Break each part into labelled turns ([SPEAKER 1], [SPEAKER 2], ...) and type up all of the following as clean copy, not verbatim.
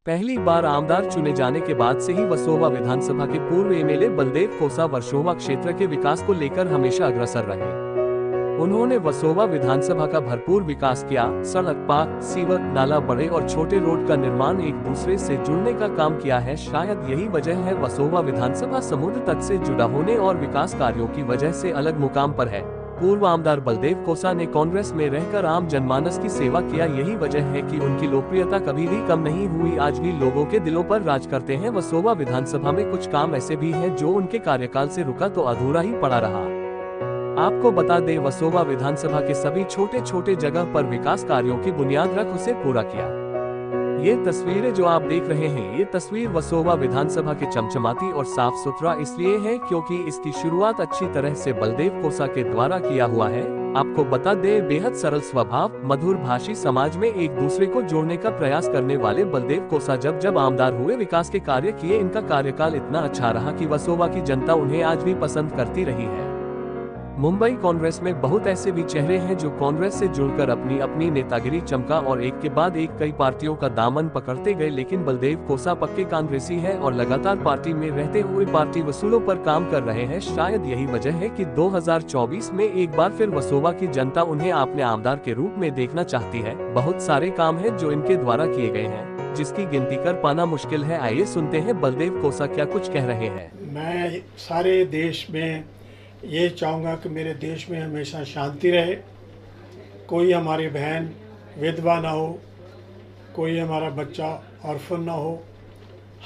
[SPEAKER 1] पहली बार आमदार चुने जाने के बाद से ही वसोवा विधानसभा के पूर्व एमएलए बलदेव कोसा वर्सोवा क्षेत्र के विकास को लेकर हमेशा अग्रसर रहे। उन्होंने वसोवा विधानसभा का भरपूर विकास किया। सड़क, पार्क, सीवर, नाला, बड़े और छोटे रोड का निर्माण, एक दूसरे से जुड़ने का काम किया है। शायद यही वजह है वसोवा विधानसभा समुद्र तट से जुड़ा होने और विकास कार्यों की वजह से अलग मुकाम पर है। पूर्व आमदार बलदेव कोसा ने कांग्रेस में रहकर आम जनमानस की सेवा किया। यही वजह है कि उनकी लोकप्रियता कभी भी कम नहीं हुई, आज भी लोगों के दिलों पर राज करते हैं। वसोवा विधानसभा में कुछ काम ऐसे भी हैं जो उनके कार्यकाल से रुका तो अधूरा ही पड़ा रहा। आपको बता दें, वसोवा विधानसभा के सभी छोटे छोटे जगह पर विकास कार्यों की बुनियाद रख उसे पूरा किया। ये तस्वीरें जो आप देख रहे हैं, ये तस्वीर वसोवा विधानसभा के चमचमाती और साफ सुथरा इसलिए है क्योंकि इसकी शुरुआत अच्छी तरह से बलदेव कोसा के द्वारा किया हुआ है। आपको बता दें, बेहद सरल स्वभाव, मधुर भाषी, समाज में एक दूसरे को जोड़ने का प्रयास करने वाले बलदेव कोसा जब आमदार हुए, विकास के कार्य किए। इनका कार्यकाल इतना अच्छा रहा कि वसोवा की जनता उन्हें आज भी पसंद करती रही है। मुंबई कांग्रेस में बहुत ऐसे भी चेहरे हैं जो कांग्रेस से जुड़कर अपनी अपनी नेतागिरी चमका और एक के बाद एक कई पार्टियों का दामन पकड़ते गए, लेकिन बलदेव कोसा पक्के कांग्रेसी है और लगातार पार्टी में रहते हुए पार्टी वसूलों पर काम कर रहे हैं। शायद यही वजह है कि 2024 में एक बार फिर वसोवा की जनता उन्हें अपने आमदार के रूप में देखना चाहती है। बहुत सारे काम है जो इनके द्वारा किए गए हैं, जिसकी गिनती कर पाना मुश्किल है। आइए सुनते हैं बलदेव कोसा क्या कुछ कह रहे हैं।
[SPEAKER 2] मैं सारे देश में ये चाहूँगा कि मेरे देश में हमेशा शांति रहे, कोई हमारी बहन विधवा ना हो, कोई हमारा बच्चा ऑर्फन ना हो,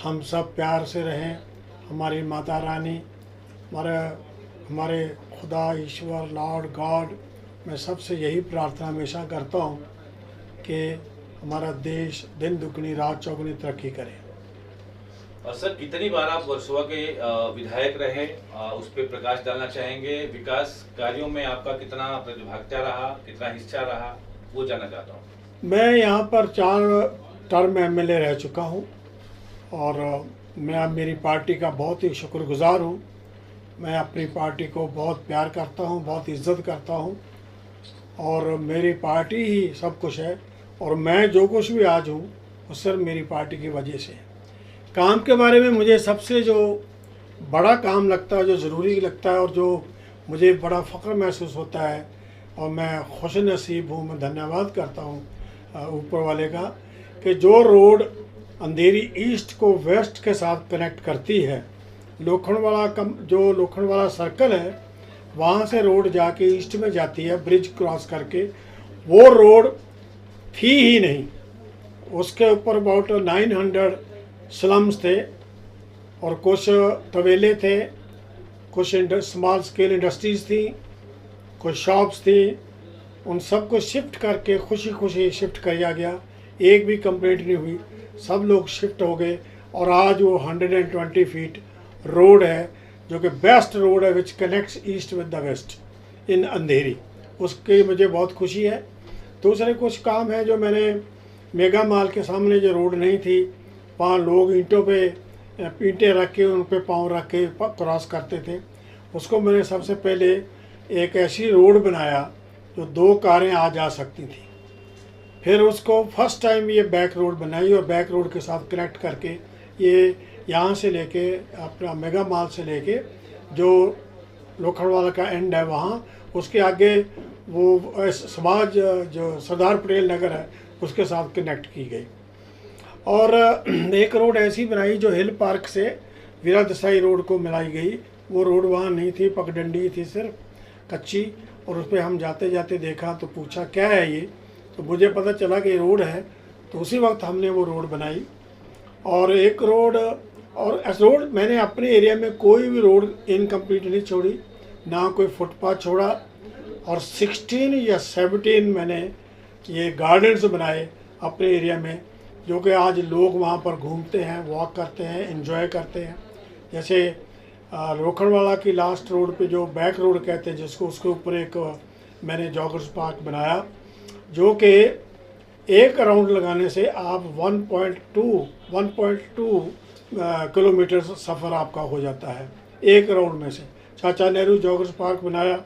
[SPEAKER 2] हम सब प्यार से रहें। हमारी माता रानी, हमारे खुदा, ईश्वर, लॉर्ड गॉड, मैं सबसे यही प्रार्थना हमेशा करता हूँ कि हमारा देश दिन दुगनी रात चौगुनी तरक्की करे।
[SPEAKER 3] और सर, कितनी बार आप वर्सोवा के विधायक रहे, उस पर प्रकाश डालना चाहेंगे? विकास कार्यों में आपका कितना प्रतिभागिता रहा, कितना हिस्सा रहा, वो जानना चाहता हूँ।
[SPEAKER 2] मैं यहाँ पर 4 टर्म एमएलए रह चुका हूँ और मैं मेरी पार्टी का बहुत ही शुक्रगुजार हूँ। मैं अपनी पार्टी को बहुत प्यार करता हूँ, बहुत इज्जत करता हूँ और मेरी पार्टी ही सब कुछ है और मैं जो कुछ भी आज हूँ वो सिर्फ मेरी पार्टी की वजह से है। काम के बारे में मुझे सबसे जो बड़ा काम लगता है, जो ज़रूरी लगता है और जो मुझे बड़ा फ़ख्र महसूस होता है और मैं खुश नसीब हूँ, मैं धन्यवाद करता हूँ ऊपर वाले का, कि जो रोड अंधेरी ईस्ट को वेस्ट के साथ कनेक्ट करती है, जो लोखंडवाला सर्कल है वहाँ से रोड जाके ईस्ट में जाती है ब्रिज क्रॉस करके, वो रोड थी ही नहीं। उसके ऊपर अबाउट 900 स्लम्स थे और कुछ तवेले थे, कुछ स्मॉल स्केल इंडस्ट्रीज़ थी, कुछ शॉप्स थी। उन सब को शिफ्ट करके खुशी खुशी शिफ्ट किया गया, एक भी कंप्लेंट नहीं हुई, सब लोग शिफ्ट हो गए और आज वो 120 फीट रोड है जो कि बेस्ट रोड है which connects east with the west in Andheri. उसकी मुझे बहुत खुशी है। दूसरे कुछ काम है जो मैंने मेगा मॉल के सामने जो रोड नहीं थी, वहाँ लोग ईंटों पे ईंटें रख के उन पे पाँव रख के क्रॉस करते थे, उसको मैंने सबसे पहले एक ऐसी रोड बनाया जो 2 कारें आ जा सकती थी। फिर उसको फर्स्ट टाइम ये बैक रोड बनाई और बैक रोड के साथ कनेक्ट करके ये यहाँ से लेके अपना मेगा मॉल से लेके जो लोखंडवाला का एंड है वहाँ, उसके आगे वो समाज जो सरदार पटेल नगर है उसके साथ कनेक्ट की गई। और एक रोड ऐसी बनाई जो हिल पार्क से वीरा देसाई रोड को मिलाई गई। वो रोड वहाँ नहीं थी, पगडंडी थी सिर्फ कच्ची, और उस पर हम जाते जाते देखा तो पूछा क्या है ये, तो मुझे पता चला कि रोड है, तो उसी वक्त हमने वो रोड बनाई। और एक रोड मैंने अपने एरिया में कोई भी रोड इनकम्प्लीट नहीं छोड़ी, ना कोई फुटपाथ छोड़ा। और 16 या 17 मैंने ये गार्डन्स बनाए अपने एरिया में, जो कि आज लोग वहाँ पर घूमते हैं, वॉक करते हैं, एंजॉय करते हैं। जैसे लोखंडवाला की लास्ट रोड पे जो बैक रोड कहते हैं जिसको, उसके ऊपर एक मैंने जॉगर्स पार्क बनाया जो कि एक राउंड लगाने से आप 1.2 किलोमीटर सफ़र आपका हो जाता है एक राउंड में से। चाचा नेहरू जॉगर्स पार्क बनाया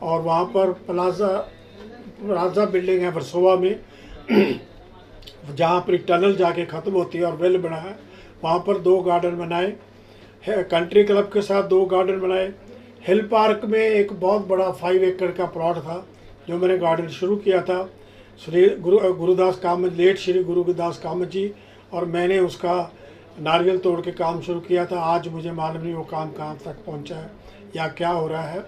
[SPEAKER 2] और वहाँ पर प्लाजा बिल्डिंग है वर्सोवा में जहाँ पर टनल जाके ख़त्म होती है और वेल बना है, वहाँ पर 2 गार्डन बनाए। कंट्री क्लब के साथ 2 गार्डन बनाए। हिल पार्क में एक बहुत बड़ा 5 एकड़ का प्लॉट था जो मैंने गार्डन शुरू किया था। श्री गुरुदास कामत, लेट श्री गुरुदास कामत जी और मैंने उसका नारियल तोड़ के काम शुरू किया था। आज मुझे मालूम नहीं वो काम कहाँ तक पहुँचा है या क्या हो रहा है।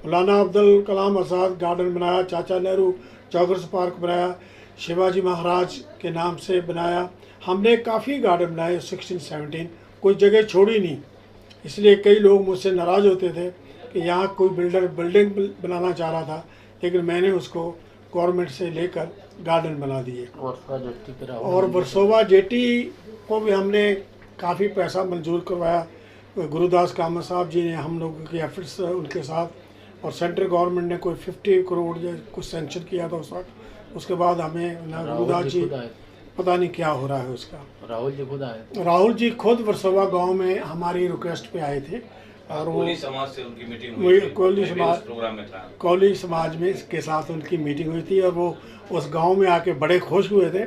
[SPEAKER 2] मौलाना अब्दुल कलाम आज़ाद गार्डन बनाया, चाचा नेहरू जॉगर्स पार्क बनाया, शिवाजी महाराज के नाम से बनाया। हमने काफ़ी गार्डन बनाए 16-17, कोई जगह छोड़ी नहीं। इसलिए कई लोग मुझसे नाराज़ होते थे कि यहाँ कोई बिल्डर बिल्डिंग बनाना चाह रहा था, लेकिन मैंने उसको गवर्नमेंट से लेकर गार्डन बना दिए। और वर्सोवा जेटी को भी हमने काफ़ी पैसा मंजूर करवाया। गुरुदास कामत साहब जी ने हम लोगों के एफर्ट्स उनके साथ, और सेंट्रल गवर्नमेंट ने कोई 50 करोड़ या कुछ सेंक्शन किया था उस वक्त। उसके बाद हमें ना गुरुदास जी, पता नहीं क्या हो रहा है उसका। राहुल जी खुद वर्सोवा गांव में हमारी रिक्वेस्ट पे आए थे और वो
[SPEAKER 3] कोली समाज से उनकी मीटिंग हुई थी।
[SPEAKER 2] कोली समाज में के साथ उनकी मीटिंग हुई थी और वो उस गांव में आके बड़े खुश हुए थे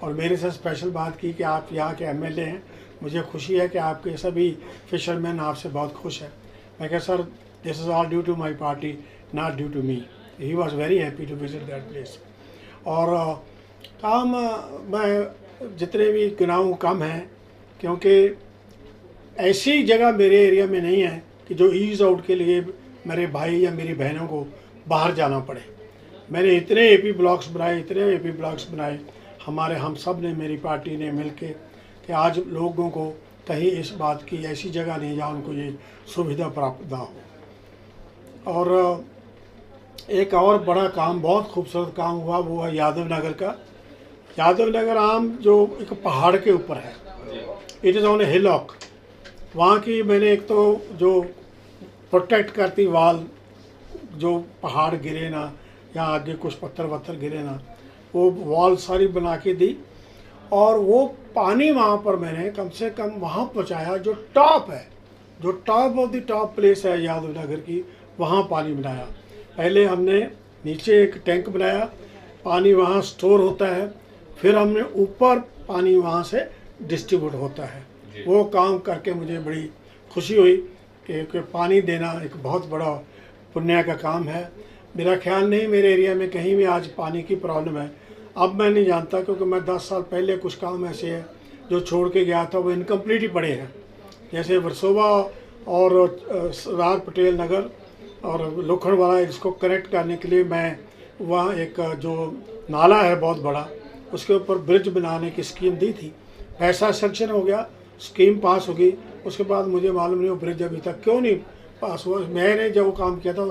[SPEAKER 2] और मेरे से स्पेशल बात की कि आप यहाँ के एमएलए हैं, मुझे खुशी है कि आपके सभी फिशरमैन आपसे बहुत खुश हैं। मैं कहा sir, this is all due to my party, not due to me. He was very happy to visit that place. और काम मैं जितने भी गिनाऊँ कम हैं, क्योंकि ऐसी जगह मेरे एरिया में नहीं है कि जो ईज़ आउट के लिए मेरे भाई या मेरी बहनों को बाहर जाना पड़े। मैंने इतने एपी ब्लॉक्स बनाए, हम सब ने, मेरी पार्टी ने मिल के, कि आज लोगों को कहीं इस बात की ऐसी जगह नहीं जहाँ उनको ये सुविधा प्राप्त ना हो। और एक और बड़ा काम, बहुत खूबसूरत काम हुआ, वो है यादव नगर का। यादव नगर आम जो एक पहाड़ के ऊपर है, it is on A hillock. वहाँ की मैंने एक तो जो प्रोटेक्ट करती वाल, जो पहाड़ गिरे ना या आगे कुछ पत्थर वत्थर गिरे ना, वो वॉल सारी बना के दी। और वो पानी वहाँ पर मैंने कम से कम वहाँ पहुँचाया, जो टॉप है, जो top of the top place है यादव नगर की, वहाँ पानी बनाया। पहले हमने नीचे एक टैंक बनाया, पानी वहाँ स्टोर होता है, फिर हमने ऊपर पानी वहाँ से डिस्ट्रीब्यूट होता है। वो काम करके मुझे बड़ी खुशी हुई कि पानी देना एक बहुत बड़ा पुण्य का काम है। मेरा ख्याल नहीं मेरे एरिया में कहीं भी आज पानी की प्रॉब्लम है। अब मैं नहीं जानता, क्योंकि मैं 10 साल पहले कुछ काम ऐसे है जो छोड़ के गया था, वो इनकम्प्लीट ही पड़े हैं। जैसे वर्सोवा और सरदार पटेल नगर और लोखंडवाला, इसको कनेक्ट करने के लिए मैं वहाँ एक जो नाला है बहुत बड़ा, उसके ऊपर ब्रिज बनाने की स्कीम दी थी। पैसा सेंक्शन हो गया, स्कीम पास हो गई, उसके बाद मुझे मालूम नहीं वो ब्रिज अभी तक क्यों नहीं पास हुआ। मैंने जब वो काम किया था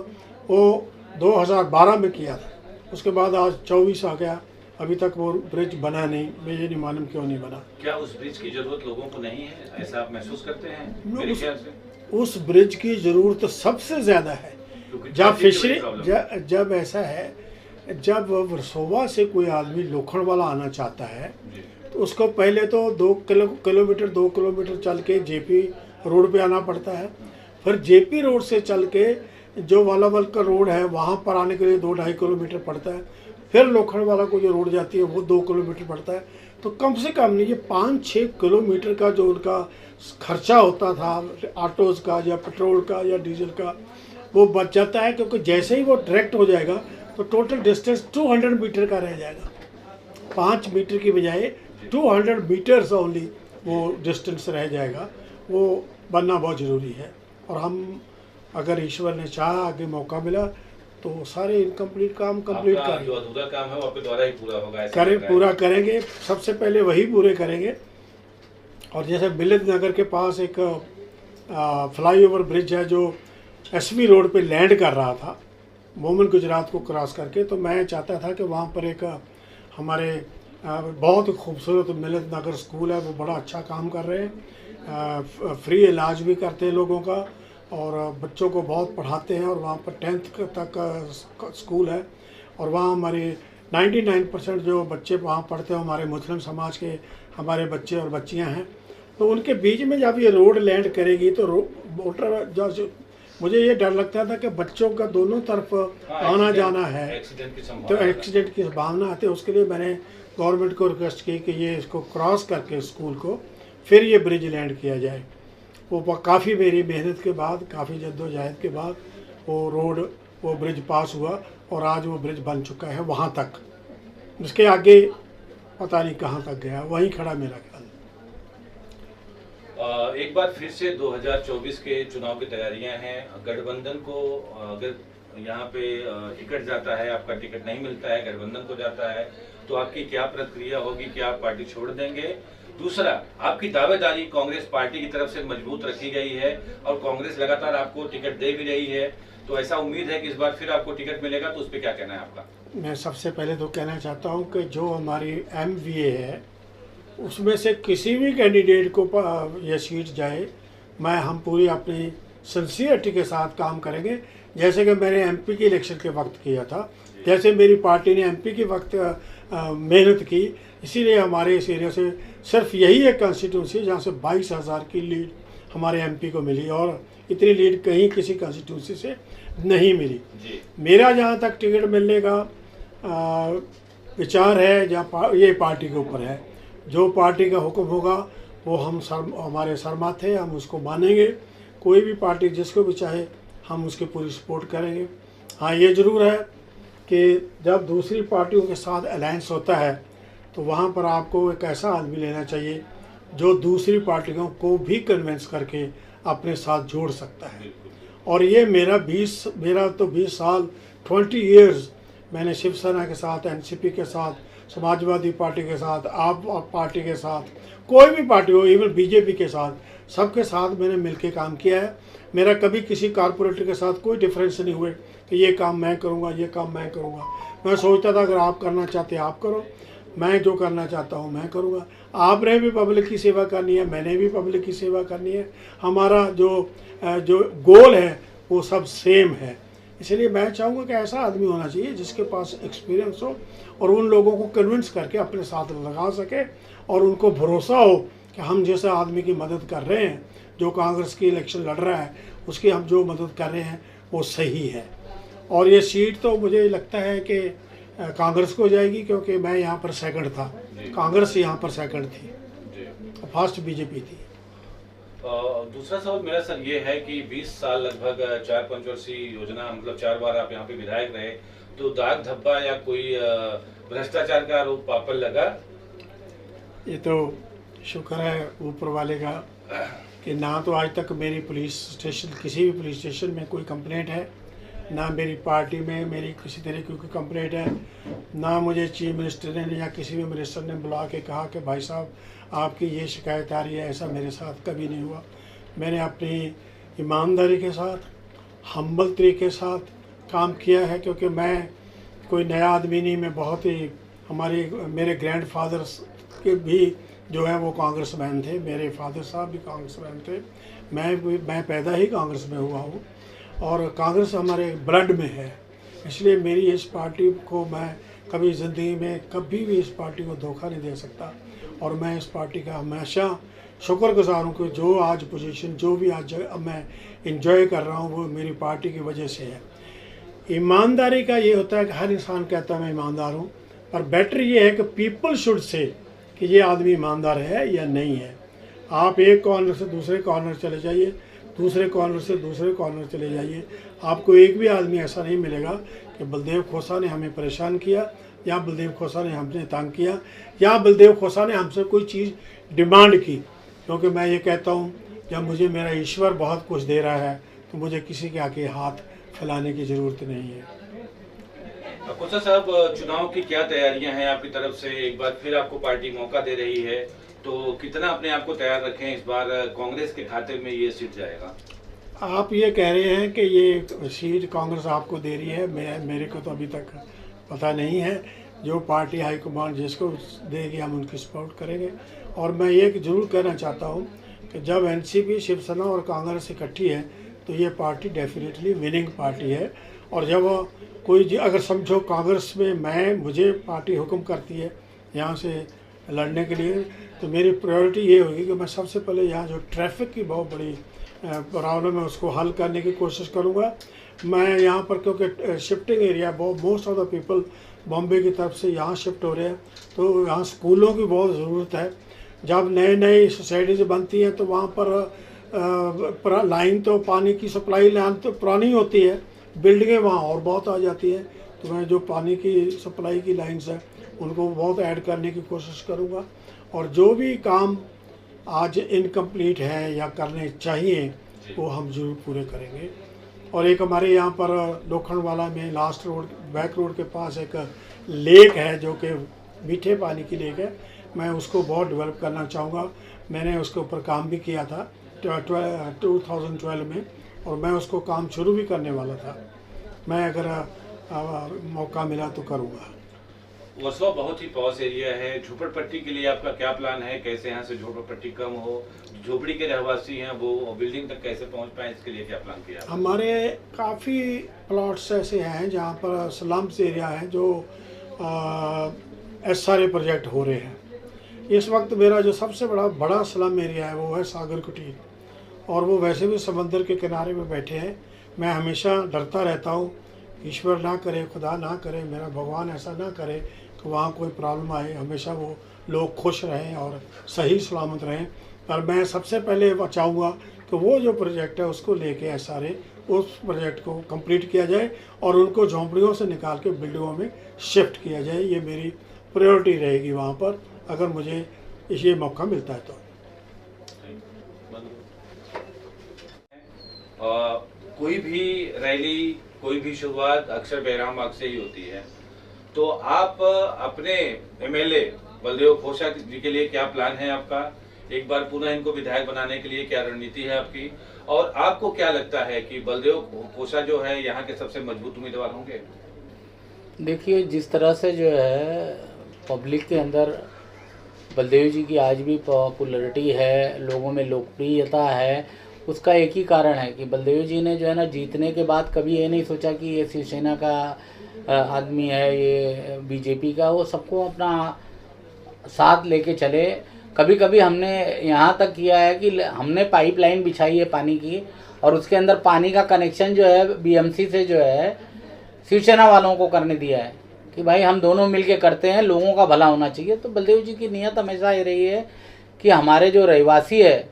[SPEAKER 2] वो 2012 में किया था, उसके बाद आज 24 आ गया, अभी तक वो ब्रिज बना नहीं। मुझे नहीं मालूम क्यों नहीं बना।
[SPEAKER 3] क्या उस ब्रिज की जरूरत लोगों को नहीं है, ऐसा आप महसूस करते हैं? मेरे ख्याल से
[SPEAKER 2] उस ब्रिज की जरूरत तो सबसे ज़्यादा है। जब फिशरी जब ऐसा है, जब वर्सोवा से कोई आदमी लोखंडवाला आना चाहता है तो उसको पहले तो 2 किलोमीटर चल के जेपी रोड पे आना पड़ता है। फिर जेपी रोड से चल के जो वालावल का रोड है वहाँ पर आने के लिए 2-2.5 किलोमीटर पड़ता है। फिर लोखंडवाला को जो रोड जाती है वो 2 किलोमीटर पड़ता है। तो कम से कम नहीं, ये 5-6 किलोमीटर का जो उनका खर्चा होता था ऑटोज़ का या पेट्रोल का या डीजल का, वो बच जाता है। क्योंकि जैसे ही वो डायरेक्ट हो जाएगा तो टोटल डिस्टेंस 200 मीटर का रह जाएगा। 5 मीटर की बजाय 200 मीटर्स ओनली वो डिस्टेंस रह जाएगा। वो बनना बहुत ज़रूरी है। और हम अगर ईश्वर ने चाहा, आगे मौका मिला, तो सारे इनकम्प्लीट काम कंप्लीट करेंगे।
[SPEAKER 3] जो अधूरा काम है वो आपके द्वारा ही पूरा होगा?
[SPEAKER 2] पूरा करेंगे, सबसे पहले वही पूरे करेंगे। और जैसे मिलित नगर के पास एक फ्लाईओवर ब्रिज है जो एसवी रोड पे लैंड कर रहा था मोमिन गुजरात को क्रॉस करके, तो मैं चाहता था कि वहाँ पर एक हमारे बहुत खूबसूरत मिलित नगर स्कूल है, वो बड़ा अच्छा काम कर रहे हैं, फ्री इलाज भी करते हैं लोगों का और बच्चों को बहुत पढ़ाते हैं। और वहाँ पर 10th तक स्कूल है और वहाँ हमारे 99% जो बच्चे वहाँ पढ़ते हैं हमारे मुस्लिम समाज के हमारे बच्चे और बच्चियाँ हैं। तो उनके बीच में जब ये रोड लैंड करेगी तो मोटर जो मुझे ये डर लगता था कि बच्चों का दोनों तरफ आना जाना है,
[SPEAKER 3] एक्सीडेंट की
[SPEAKER 2] तो
[SPEAKER 3] संभावना
[SPEAKER 2] एक्सीडेंट की संभावना आती है। उसके लिए मैंने गवर्नमेंट को रिक्वेस्ट की कि ये इसको क्रॉस करके स्कूल को फिर ये ब्रिज लैंड किया जाए। वो काफ़ी मेरी मेहनत के बाद, काफ़ी जद्दोजहद के बाद वो ब्रिज पास हुआ और आज वो ब्रिज बन चुका है वहाँ तक। इसके आगे पता नहीं कहाँ तक गया, वहीं खड़ा मेरा ख्याल।
[SPEAKER 3] एक बार फिर से 2024 के चुनाव की तैयारियां हैं। गठबंधन को अगर यहाँ पे टिकट जाता है, आपका टिकट नहीं मिलता है, गठबंधन को जाता है, तो आपकी क्या प्रक्रिया होगी? क्या आप पार्टी छोड़ देंगे? दूसरा, आपकी दावेदारी कांग्रेस पार्टी की तरफ से मजबूत रखी गई है और कांग्रेस लगातार आपको टिकट दे भी रही है, तो ऐसा उम्मीद है कि इस बार फिर आपको टिकट मिलेगा, तो उस पर क्या कहना है आपका?
[SPEAKER 2] मैं सबसे पहले तो कहना चाहता हूँ कि जो हमारी MVA है उसमें से किसी भी कैंडिडेट को ये सीट जाए, हम पूरी अपनी सिंसियरिटी के साथ काम करेंगे, जैसे कि मैंने MP के इलेक्शन के वक्त किया था, जैसे मेरी पार्टी ने MP के वक्त मेहनत की। इसीलिए हमारे इस एरिया से सिर्फ यही एक कंस्टिट्यूंसी जहाँ से 22,000 की लीड हमारे MP को मिली और इतनी लीड कहीं किसी कंस्टिट्यूंसी से नहीं मिली। मेरा जहाँ तक टिकट मिलने का विचार है, ये पार्टी के ऊपर है। जो पार्टी का हुक्म होगा वो हमारे सर माथे, हम उसको मानेंगे। कोई भी पार्टी जिसको भी चाहे हम उसकी पूरी सपोर्ट करेंगे। हाँ, ये ज़रूर है कि जब दूसरी पार्टियों के साथ अलायंस होता है तो वहाँ पर आपको एक ऐसा आदमी लेना चाहिए जो दूसरी पार्टियों को भी कन्विंस करके अपने साथ जोड़ सकता है। और ये मेरा तो 20 साल 20 इयर्स मैंने शिवसेना के साथ, NCP के साथ, समाजवादी पार्टी के साथ, आप पार्टी के साथ, कोई भी पार्टी हो, इवन BJP के साथ, सबके साथ मैंने मिलके काम किया है। मेरा कभी किसी कारपोरेटर के साथ कोई डिफरेंस नहीं हुए कि ये काम मैं करूँगा, ये काम मैं करूँगा। मैं सोचता था अगर आप करना चाहते आप करो, मैं जो करना चाहता हूँ मैं करूँगा। आपने भी पब्लिक की सेवा करनी है, मैंने भी पब्लिक की सेवा करनी है। हमारा जो गोल है वो सब सेम है। इसलिए मैं चाहूँगा कि ऐसा आदमी होना चाहिए जिसके पास एक्सपीरियंस हो और उन लोगों को कन्विंस करके अपने साथ लगा सके और उनको भरोसा हो कि हम जैसे आदमी की मदद कर रहे हैं, जो कांग्रेस की इलेक्शन लड़ रहा है उसकी हम जो मदद कर रहे हैं वो सही है। और ये सीट तो मुझे लगता है कि कांग्रेस को जाएगी, क्योंकि मैं यहाँ पर सेकंड था, कांग्रेस यहाँ पर सेकंड थी, फर्स्ट BJP थी।
[SPEAKER 3] दूसरा सवाल मेरा सर ये है कि 20 साल लगभग 4 पंचवर्षीय योजना, मतलब 4 बार आप यहाँ पे विधायक रहे, तो दाग धब्बा या कोई भ्रष्टाचार का आरोप आप पर लगा?
[SPEAKER 2] ये तो शुक्र है ऊपर वाले का कि ना तो आज तक मेरी किसी भी पुलिस स्टेशन में कोई कंप्लेंट है, ना मेरी पार्टी में मेरी किसी तरह की कोई कंप्लेंट है, ना मुझे चीफ मिनिस्टर ने या किसी भी मिनिस्टर ने बुला के कहा कि भाई साहब आपकी ये शिकायत आ रही है। ऐसा मेरे साथ कभी नहीं हुआ। मैंने अपनी ईमानदारी के साथ, हम्बल तरीके के साथ काम किया है, क्योंकि मैं कोई नया आदमी नहीं। मैं बहुत ही मेरे ग्रैंडफादर्स के भी जो है वो कांग्रेसमैन थे, मेरे फादर साहब भी कांग्रेसमैन थे। मैं पैदा ही कांग्रेस में हुआ हूँ और कांग्रेस हमारे ब्लड में है। इसलिए मेरी इस पार्टी को मैं कभी ज़िंदगी में कभी भी इस पार्टी को धोखा नहीं दे सकता और मैं इस पार्टी का हमेशा शुक्रगुजार हूँ कि जो आज पोजीशन, जो भी आज मैं इंजॉय कर रहा हूँ वो मेरी पार्टी की वजह से है। ईमानदारी का ये होता है कि हर इंसान कहता है मैं ईमानदार हूँ, पर बेटर ये है कि पीपल शुड से कि ये आदमी ईमानदार है या नहीं है। आप एक कॉर्नर से दूसरे कॉर्नर चले जाइए, दूसरे कॉर्नर से दूसरे कॉर्नर चले जाइए, आपको एक भी आदमी ऐसा नहीं मिलेगा कि बलदेव खोसा ने हमें परेशान किया या बलदेव खोसा ने हमसे तंग किया या बलदेव खोसा ने हमसे कोई चीज़ डिमांड की। क्योंकि मैं ये कहता हूँ जब मुझे मेरा ईश्वर बहुत कुछ दे रहा है तो मुझे किसी के आगे हाथ फैलाने की ज़रूरत नहीं है।
[SPEAKER 3] खोसा साहब, चुनाव की क्या तैयारियां हैं आपकी तरफ से? एक बार फिर आपको पार्टी मौका दे रही है, तो कितना अपने आप को तैयार रखें? इस बार कांग्रेस के खाते में ये सीट जाएगा?
[SPEAKER 2] आप ये कह रहे हैं कि ये सीट कांग्रेस आपको दे रही है, मेरे को तो अभी तक पता नहीं है। जो पार्टी हाईकमान जिसको देगी हम उनकी सपोर्ट करेंगे। और मैं ये ज़रूर कहना चाहता हूँ कि जब NCP, शिवसेना और कांग्रेस इकट्ठी है तो ये पार्टी डेफिनेटली विनिंग पार्टी है। और जब कोई अगर समझो कांग्रेस में मुझे पार्टी हुक्म करती है यहाँ से लड़ने के लिए, तो मेरी प्रायोरिटी ये होगी कि मैं सबसे पहले यहाँ जो ट्रैफिक की बहुत बड़ी प्रॉब्लम है उसको हल करने की कोशिश करूँगा। मैं यहाँ पर क्योंकि shifting area most of the people Bombay की तरफ से यहाँ शिफ्ट हो रहे हैं, तो यहाँ स्कूलों की बहुत ज़रूरत है। जब नए नई सोसाइटीज बनती हैं तो वहाँ पर लाइन तो पानी की सप्लाई लाइन तो पुरानी होती है, बिल्डिंगें वहाँ और बहुत आ जाती है। तो मैं जो पानी की सप्लाई की लाइन्स हैं उनको बहुत ऐड करने की कोशिश करूँगा, और जो भी काम आज इनकम्प्लीट है या करने चाहिए वो हम जरूर पूरे करेंगे। और एक हमारे यहाँ पर लोखंडवाला में लास्ट रोड बैक रोड के पास एक लेक है जो कि मीठे पानी की लेक है, मैं उसको बहुत डेवलप करना चाहूँगा। मैंने उसके ऊपर काम भी किया था 2012 में, और मैं उसको काम शुरू भी करने वाला था। मैं अगर मौका मिला तो करूँगा।
[SPEAKER 3] वर्सोवा बहुत ही पॉश एरिया है, झोपड़पट्टी के लिए आपका क्या प्लान है? कैसे यहाँ से झोपड़पट्टी कम हो, झोपड़ी के रहवासी हैं वो बिल्डिंग तक कैसे पहुँच पाए, इसके लिए क्या प्लान किया?
[SPEAKER 2] हमारे काफ़ी प्लॉट्स ऐसे हैं जहाँ पर स्लम्स एरिया है जो SRA प्रोजेक्ट हो रहे हैं। इस वक्त मेरा जो सबसे बड़ा स्लम एरिया है वो है सागर कुटीर, और वो वैसे भी समंदर के किनारे में बैठे हैं। मैं हमेशा डरता रहता हूँ, ईश्वर ना करे, खुदा ना करे, मेरा भगवान ऐसा ना करे कि वहाँ कोई प्रॉब्लम आए। हमेशा वो लोग खुश रहें और सही सलामत रहें। पर मैं सबसे पहले चाहूँगा कि वो जो प्रोजेक्ट है उसको लेके SRA उस प्रोजेक्ट को कंप्लीट किया जाए और उनको झोंपड़ियों से निकाल के बिल्डिंगों में शिफ्ट किया जाए। ये मेरी प्रायोरिटी रहेगी वहाँ पर, अगर मुझे ये मौका मिलता है तो।
[SPEAKER 3] कोई भी रैली, कोई भी शुरुआत अक्सर बैराम बाग से ही होती है, तो आप अपने MLA बलदेव खोसा जी के लिए क्या प्लान है आपका? एक बार पुनः इनको विधायक बनाने के लिए क्या रणनीति है आपकी? और आपको क्या लगता है कि बलदेव खोसा जो है यहाँ के सबसे मजबूत उम्मीदवार होंगे?
[SPEAKER 4] देखिए, जिस तरह से जो है पब्लिक के अंदर बलदेव जी की आज भी पॉपुलैरिटी है, लोगों में लोकप्रियता है, उसका एक ही कारण है कि बलदेव जी ने जो है ना जीतने के बाद कभी ये नहीं सोचा कि ये शिवसेना का आदमी है, ये बीजेपी का, वो सबको अपना साथ लेके चले। कभी कभी हमने यहाँ तक किया है कि हमने पाइपलाइन बिछाई है पानी की, और उसके अंदर पानी का कनेक्शन जो है BMC से जो है शिवसेना वालों को करने दिया है कि भाई हम दोनों मिलके करते हैं, लोगों का भला होना चाहिए। तो बलदेव जी की नीयत हमेशा ये रही है कि हमारे जो रहवासी है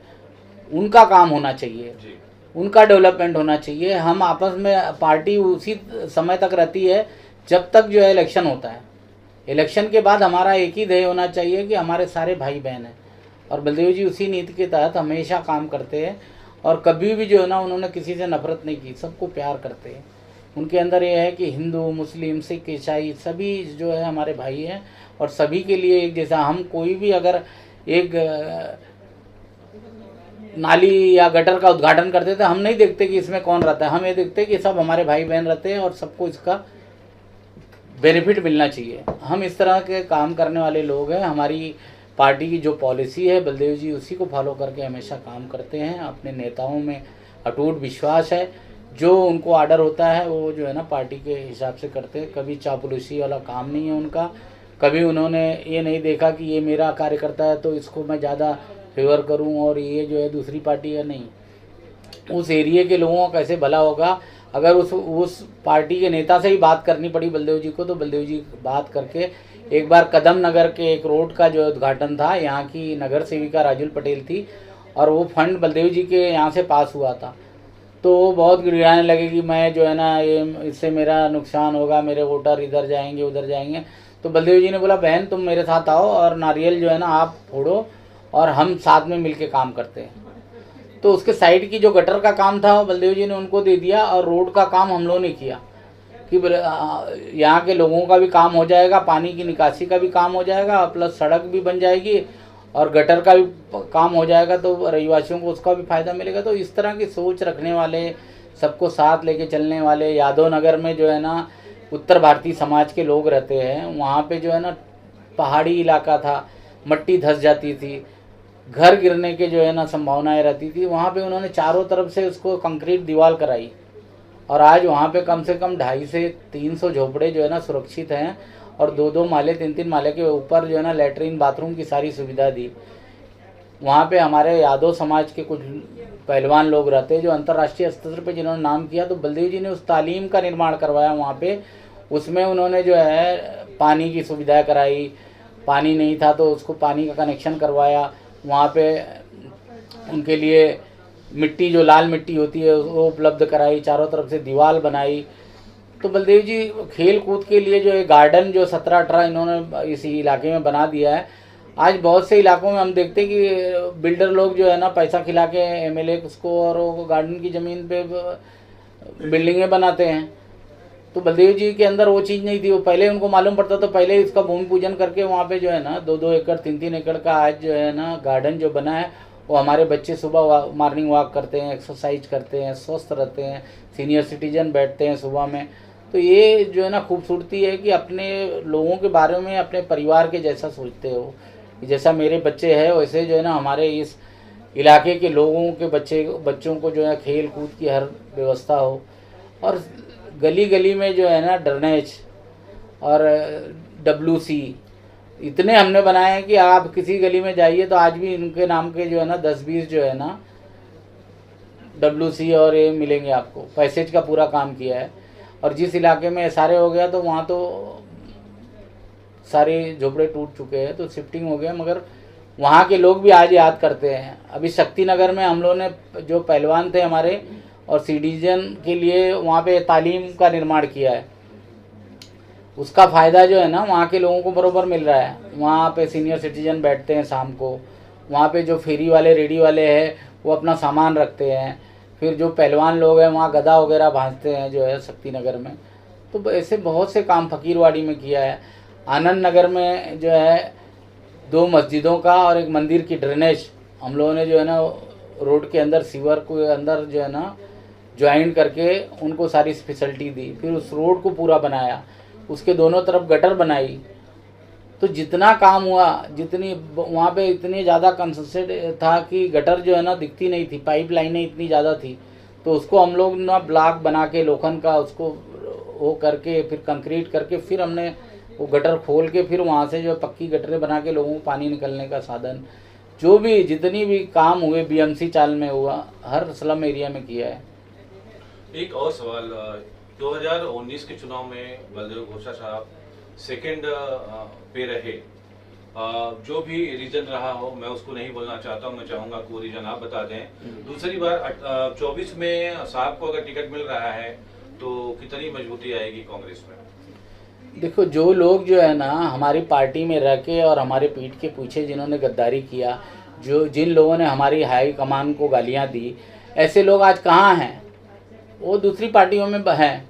[SPEAKER 4] उनका काम होना चाहिए, उनका डेवलपमेंट होना चाहिए। हम आपस में पार्टी उसी समय तक रहती है जब तक जो है इलेक्शन होता है। इलेक्शन के बाद हमारा एक ही ध्येय होना चाहिए कि हमारे सारे भाई बहन हैं, और बलदेव जी उसी नीति के तहत हमेशा काम करते हैं। और कभी भी जो है ना उन्होंने किसी से नफरत नहीं की, सबको प्यार करते हैं। उनके अंदर ये है कि हिंदू, मुस्लिम, सिख, ईसाई सभी जो है हमारे भाई हैं, और सभी के लिए एक जैसा। हम कोई भी अगर एक नाली या गटर का उद्घाटन करते थे, हम नहीं देखते कि इसमें कौन रहता है, हम ये देखते कि सब हमारे भाई बहन रहते हैं और सबको इसका बेनिफिट मिलना चाहिए। हम इस तरह के काम करने वाले लोग हैं। हमारी पार्टी की जो पॉलिसी है बलदेव जी उसी को फॉलो करके हमेशा काम करते हैं। अपने नेताओं में अटूट विश्वास है, जो उनको ऑर्डर होता है वो जो है ना पार्टी के हिसाब से करते हैं। कभी चापलूसी वाला काम नहीं है उनका। कभी उन्होंने ये नहीं देखा कि ये मेरा कार्यकर्ता है तो इसको मैं ज़्यादा फेवर करूं और ये जो है दूसरी पार्टी है, नहीं। उस एरिया के लोगों का कैसे भला होगा। अगर उस पार्टी के नेता से ही बात करनी पड़ी बलदेव जी को, तो बलदेव जी बात करके एक बार कदम नगर के एक रोड का जो उद्घाटन था, यहाँ की नगर सेविका राजुल पटेल थी और वो फंड बलदेव जी के यहाँ से पास हुआ था। तो वो बहुत गिड़गिड़ाने लगे कि मैं जो है ना ये इससे मेरा नुकसान होगा, मेरे वोटर इधर जाएंगे उधर जाएंगे। तो बलदेव जी ने बोला बहन तुम मेरे साथ आओ और नारियल जो है ना आप फोड़ो और हम साथ में मिलके काम करते हैं। तो उसके साइड की जो गटर का काम था वो बलदेव जी ने उनको दे दिया और रोड का काम हम लोगों ने किया कि यहाँ के लोगों का भी काम हो जाएगा, पानी की निकासी का भी काम हो जाएगा, प्लस सड़क भी बन जाएगी और गटर का भी काम हो जाएगा, तो रहवासियों को उसका भी फ़ायदा मिलेगा। तो इस तरह की सोच रखने वाले, सबको साथ लेके चलने वाले, यादव नगर में जो है ना उत्तर भारतीय समाज के लोग रहते हैं, वहाँ पे जो है ना पहाड़ी इलाका था, मट्टी धंस जाती थी, घर गिरने के जो है ना संभावनाएं रहती थी। वहाँ पे उन्होंने चारों तरफ से उसको कंक्रीट दीवार कराई और आज वहाँ पे कम से कम 250 से 300 झोपड़े जो है ना सुरक्षित हैं और 2-2 माले 3-3 माले के ऊपर जो है ना लैट्रीन बाथरूम की सारी सुविधा दी। वहाँ पे हमारे यादव समाज के कुछ पहलवान लोग रहते हैं जो अंतर्राष्ट्रीय स्तर पे जिन्होंने नाम किया, तो बलदेव जी ने उस तालीम का निर्माण करवाया वहाँ पे। उसमें उन्होंने जो है पानी की सुविधा कराई, पानी नहीं था तो उसको पानी का कनेक्शन करवाया। वहाँ पे उनके लिए मिट्टी, जो लाल मिट्टी होती है, वो उपलब्ध कराई, चारों तरफ से दीवार बनाई। तो बलदेव जी खेल कूद के लिए जो है गार्डन जो 17-18 इन्होंने इस इलाके में बना दिया है। आज बहुत से इलाकों में हम देखते हैं कि बिल्डर लोग जो है ना पैसा खिला के एमएलए उसको और वो गार्डन की ज़मीन पे बिल्डिंगें बनाते हैं। तो बलदेव जी के अंदर वो चीज़ नहीं थी। वो पहले उनको मालूम पड़ता तो पहले इसका भूमि पूजन करके वहाँ पे जो है ना 2-2 एकड़ 3-3 एकड़ का आज जो है ना गार्डन जो बना है, वो हमारे बच्चे सुबह मॉर्निंग वॉक करते हैं, एक्सरसाइज करते हैं, स्वस्थ रहते हैं, सीनियर सिटीजन बैठते हैं सुबह में। तो ये जो है ना खूबसूरती है कि अपने लोगों के बारे में अपने परिवार के जैसा सोचते हो। जैसा मेरे बच्चे हैं वैसे जो है ना हमारे इस इलाके के लोगों के बच्चों को जो है खेल कूद की हर व्यवस्था हो। और गली गली में जो है ना ड्रेनेज और WC इतने हमने बनाए हैं कि आप किसी गली में जाइए तो आज भी इनके नाम के जो है ना 10-20 जो है ना WC और ये मिलेंगे आपको। पैसेज का पूरा काम किया है। और जिस इलाके में सारे हो गया तो वहाँ तो सारे झोपड़े टूट चुके हैं, तो शिफ्टिंग हो गया, मगर वहाँ के लोग भी आज याद करते हैं। अभी शक्तिनगर में हम लोगों ने जो पहलवान थे हमारे और सिटीजन के लिए वहाँ पे तालीम का निर्माण किया है, उसका फ़ायदा जो है ना वहाँ के लोगों को बरोबर मिल रहा है। वहाँ पे सीनियर सिटीजन बैठते हैं शाम को, वहाँ पे जो फेरी वाले रेडी वाले हैं वो अपना सामान रखते हैं, फिर जो पहलवान लोग हैं वहाँ गदा वगैरह भांजते हैं जो है शक्तिनगर में। तो ऐसे बहुत से काम फकीरवाड़ी में किया है। आनंद नगर में जो है 2 मस्जिदों का और एक मंदिर की ड्रेनेज हम लोगों ने जो है ना रोड के अंदर सीवर को अंदर जो है ना ज्वाइन करके उनको सारी फैसिलिटी दी। फिर उस रोड को पूरा बनाया, उसके दोनों तरफ गटर बनाई। तो जितना काम हुआ, जितनी वहाँ पे इतनी ज़्यादा कंसंट्रेट था कि गटर जो है ना दिखती नहीं थी, पाइप लाइनें इतनी ज़्यादा थी, तो उसको हम लोग ना ब्लॉक बना के लोखंड का उसको वो करके फिर कंक्रीट करके फिर हमने वो गटर खोल के फिर वहाँ से जो पक्की गटरें बना के लोगों को पानी निकलने का साधन, जो भी जितनी भी काम हुए BMC चाल में हुआ, हर स्लम एरिया में किया है।
[SPEAKER 3] एक और सवाल, 2019 के चुनाव में बलदेव घोषा साहब सेकंड पे रहे। जो भी रीजन रहा हो मैं उसको नहीं बोलना चाहता हूँ, मैं चाहूँगा कि वो रीजन आप बता दें। दूसरी बार 24 में साहब को अगर टिकट मिल रहा है तो कितनी मजबूती आएगी कांग्रेस में?
[SPEAKER 4] देखो, जो लोग जो है ना हमारी पार्टी में रह के और हमारे पीठ के पीछे जिन्होंने गद्दारी किया, जिन लोगों ने हमारी हाई कमान को गालियाँ दी, ऐसे लोग आज कहाँ हैं? वो दूसरी पार्टियों में हैं।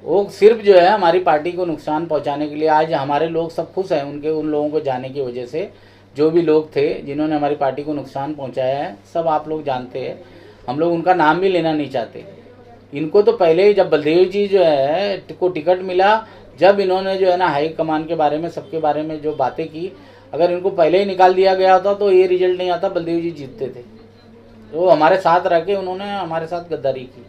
[SPEAKER 4] वो सिर्फ जो है हमारी पार्टी को नुकसान पहुंचाने के लिए। आज हमारे लोग सब खुश हैं उन लोगों को जाने की वजह से। जो भी लोग थे जिन्होंने हमारी पार्टी को नुकसान पहुंचाया है, सब आप लोग जानते हैं। हम लोग उनका नाम भी लेना नहीं चाहते। इनको तो पहले ही जब बलदेव जी जो है को टिकट मिला, जब इन्होंने जो है ना हाई कमान के बारे में, सबके बारे में जो बातें की, अगर इनको पहले ही निकाल दिया गया होता तो ये रिजल्ट नहीं आता, बलदेव जी जीतते थे। तो हमारे साथ रह के उन्होंने हमारे साथ गद्दारी की।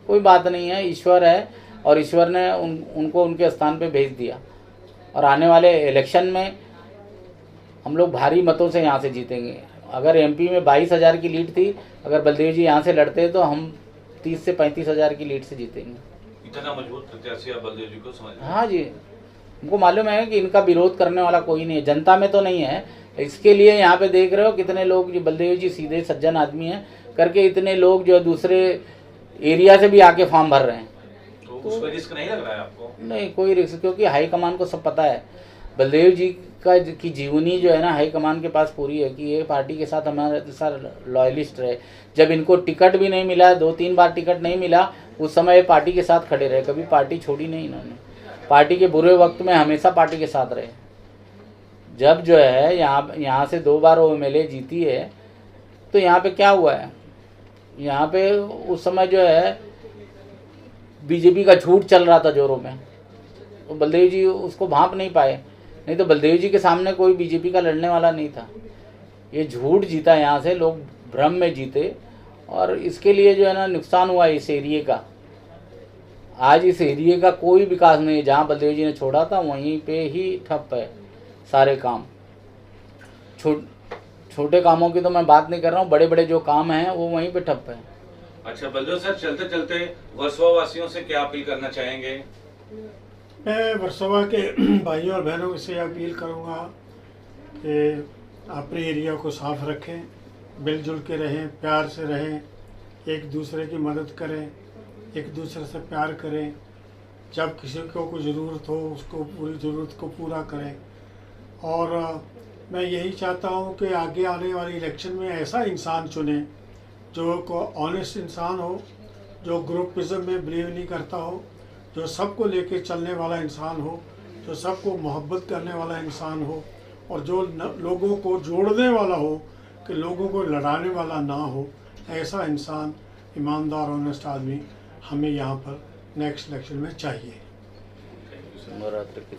[SPEAKER 4] कोई बात नहीं है, ईश्वर है और ईश्वर ने उनको उनके स्थान पे भेज दिया। और आने वाले इलेक्शन में हम लोग भारी मतों से यहाँ से जीतेंगे। अगर MP में 22,000 की लीड थी, अगर बलदेव जी यहाँ से लड़ते तो हम 30 से 35,000 की लीड से जीतेंगे।
[SPEAKER 3] इतना मजबूत प्रत्याशी आप बलदेव जी को समझते हैं?
[SPEAKER 4] हाँ जी, हमको मालूम है कि इनका विरोध करने वाला कोई नहीं है, जनता में तो नहीं है। इसके लिए यहाँ पे देख रहे हो कितने लोग, जो बलदेव जी सीधे सज्जन आदमी हैं करके इतने लोग जो दूसरे एरिया से भी आके फॉर्म भर रहे हैं।
[SPEAKER 3] तो उसमें रिस्क नहीं लग रहा है आपको?
[SPEAKER 4] नहीं, कोई रिस्क, क्योंकि हाई कमान को सब पता है बलदेव जी की जीवनी जो है ना हाई कमान के पास पूरी है कि ये पार्टी के साथ हमारे साथ लॉयलिस्ट रहे। जब इनको टिकट भी नहीं मिला, 2-3 बार टिकट नहीं मिला, उस समय ये पार्टी के साथ खड़े रहे, कभी पार्टी छोड़ी नहीं इन्होंने। पार्टी के बुरे वक्त में हमेशा पार्टी के साथ रहे। जब जो है यहाँ से 2 बार वो MLA जीती है, तो यहाँ पे क्या हुआ है, यहाँ पे उस समय जो है BJP का झूठ चल रहा था जोरों में, तो बलदेव जी उसको भांप नहीं पाए। नहीं तो बलदेव जी के सामने कोई BJP का लड़ने वाला नहीं था। ये झूठ जीता, यहाँ से लोग भ्रम में जीते, और इसके लिए जो है ना नुकसान हुआ इस एरिए का। आज इस एरिए का कोई विकास नहीं है। जहाँ बलदेव जी ने छोड़ा था वहीं पे ही ठप है सारे काम। छोटे कामों की तो मैं बात नहीं कर रहा हूँ, बड़े बड़े जो काम हैं वो वहीं पे ठप है।
[SPEAKER 3] अच्छा बलदेव सर, चलते चलते वर्सोवा वासियों से क्या अपील करना चाहेंगे?
[SPEAKER 2] मैं वर्सोवा के भाइयों और बहनों से अपील करूंगा कि अपने एरिया को साफ रखें, मिलजुल के रहें, प्यार से रहें, एक दूसरे की मदद करें, एक दूसरे से प्यार करें। जब किसी को कोई ज़रूरत हो उसको पूरी ज़रूरत को पूरा करें। और मैं यही चाहता हूँ कि आगे आने वाली इलेक्शन में ऐसा इंसान चुने जो को ऑनेस्ट इंसान हो, जो ग्रुपिज़म में बिलीव नहीं करता हो, जो सबको लेके चलने वाला इंसान हो, जो सबको मोहब्बत करने वाला इंसान हो, और जो लोगों को जोड़ने वाला हो, कि लोगों को लड़ाने वाला ना हो। ऐसा इंसान, ईमानदार ऑनेस्ट आदमी हमें यहाँ पर नेक्स्ट इलेक्शन में चाहिए।
[SPEAKER 4] नवरात्र के